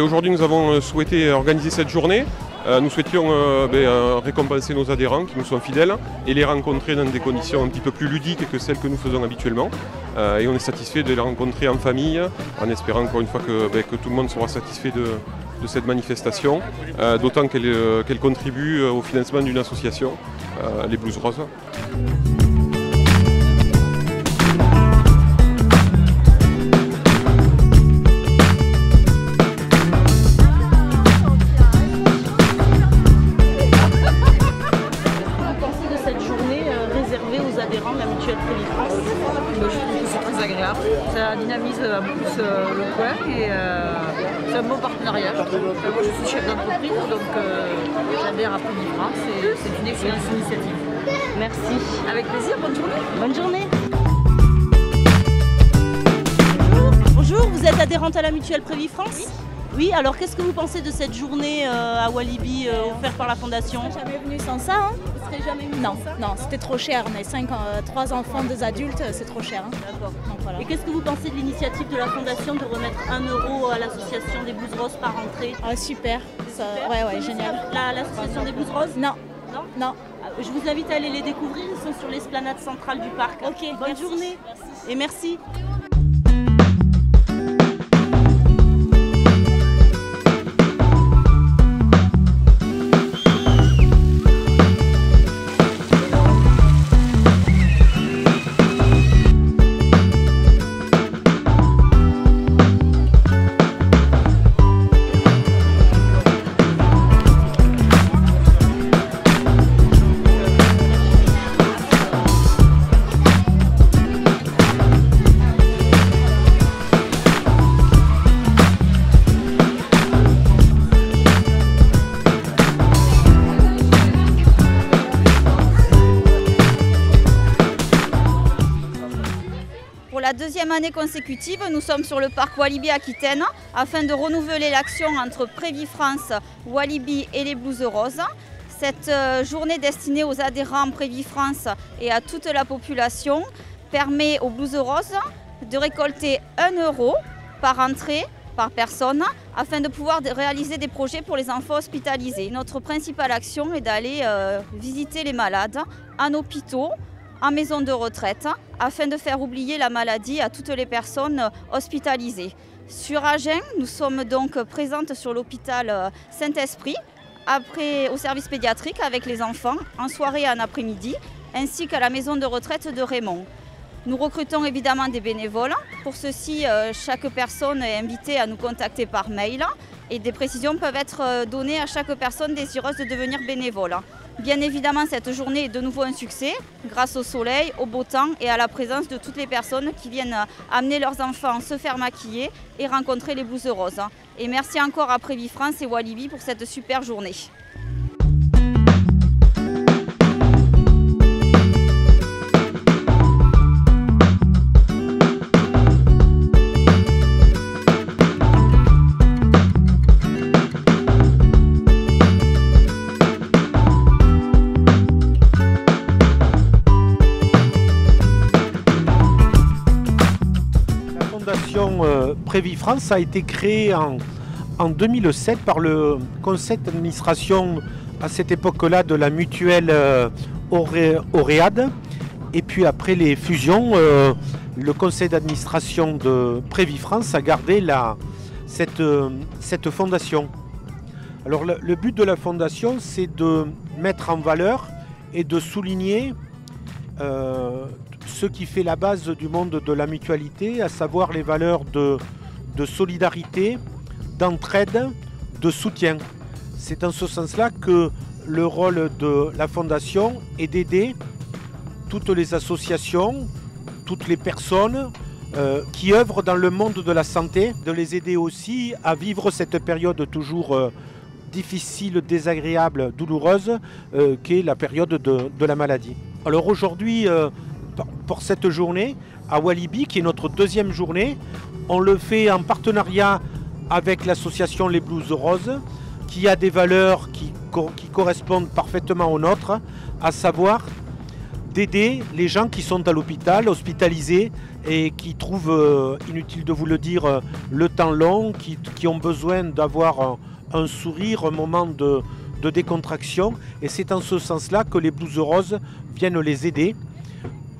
Aujourd'hui, nous avons souhaité organiser cette journée. Nous souhaitions récompenser nos adhérents qui nous sont fidèles et les rencontrer dans des conditions un petit peu plus ludiques que celles que nous faisons habituellement. Et on est satisfait de les rencontrer en famille, en espérant encore une fois que tout le monde sera satisfait de cette manifestation, d'autant qu'elle contribue au financement d'une association, les Blues Roses. Ça dynamise en plus le coin et c'est un bon partenariat. Moi je suis chef d'entreprise donc j'adhère à Prévis France et c'est une excellente initiative. Merci. Avec plaisir, bonne journée. Bonne journée. Bonjour, vous êtes adhérente à la mutuelle Prévis France ? Oui, alors qu'est-ce que vous pensez de cette journée à Walibi offerte par la Fondation ? Je ne serais jamais venue sans ça. Hein. Vous ne serez jamais venue Non, sans ça ? non, c'était trop cher. On est 3 enfants, 2 adultes, c'est trop cher. Hein. D'accord. Voilà. Et qu'est-ce que vous pensez de l'initiative de la Fondation de remettre 1 € à l'association des Blues Roses par entrée ? Ah, super. Ça, ouais, génial. L'association des Blues Roses ? Non. Non ? Non. Je vous invite à aller les découvrir, ils sont sur l'esplanade centrale du parc. Ok, bonne merci. journée. Merci. Et merci. Pour la deuxième année consécutive, nous sommes sur le parc Walibi Aquitaine afin de renouveler l'action entre Prévis France, Walibi et les Blues Roses. Cette journée destinée aux adhérents Prévis France et à toute la population permet aux Blues Roses de récolter 1 € par entrée, par personne, afin de pouvoir réaliser des projets pour les enfants hospitalisés. Notre principale action est d'aller visiter les malades en hôpitaux, en maison de retraite, afin de faire oublier la maladie à toutes les personnes hospitalisées. Sur Agen, nous sommes donc présentes sur l'hôpital Saint-Esprit, après au service pédiatrique avec les enfants, en soirée et en après-midi, ainsi qu'à la maison de retraite de Raymond. Nous recrutons évidemment des bénévoles. Pour ceci, chaque personne est invitée à nous contacter par mail et des précisions peuvent être données à chaque personne désireuse de devenir bénévole. Bien évidemment, cette journée est de nouveau un succès grâce au soleil, au beau temps et à la présence de toutes les personnes qui viennent amener leurs enfants se faire maquiller et rencontrer les Blues Roses. Et merci encore à Prévis France et Walibi pour cette super journée. Prévis France a été créée en 2007 par le conseil d'administration à cette époque-là de la mutuelle Oréade. Et puis après les fusions, le conseil d'administration de Prévis France a gardé cette fondation. Alors le but de la fondation, c'est de mettre en valeur et de souligner ce qui fait la base du monde de la mutualité, à savoir les valeurs de solidarité, d'entraide, de soutien. C'est dans ce sens-là que le rôle de la Fondation est d'aider toutes les associations, toutes les personnes qui œuvrent dans le monde de la santé, de les aider aussi à vivre cette période toujours difficile, désagréable, douloureuse, qui est la période de la maladie. Alors aujourd'hui, pour cette journée à Walibi, qui est notre deuxième journée, on le fait en partenariat avec l'association Les Blues Roses, qui a des valeurs qui correspondent parfaitement aux nôtres, à savoir d'aider les gens qui sont à l'hôpital, hospitalisés, et qui trouvent, inutile de vous le dire, le temps long, qui ont besoin d'avoir un sourire, un moment de décontraction. Et c'est en ce sens-là que les Blues Roses viennent les aider.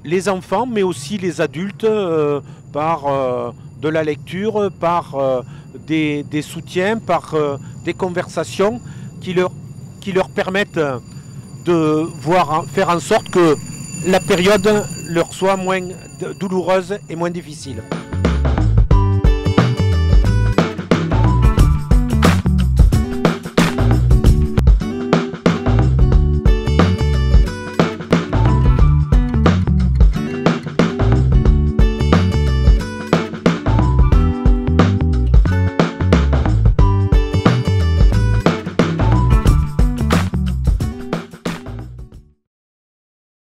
Les enfants, mais aussi les adultes, par de la lecture, par des soutiens, par des conversations qui leur permettent de faire en sorte que la période leur soit moins douloureuse et moins difficile.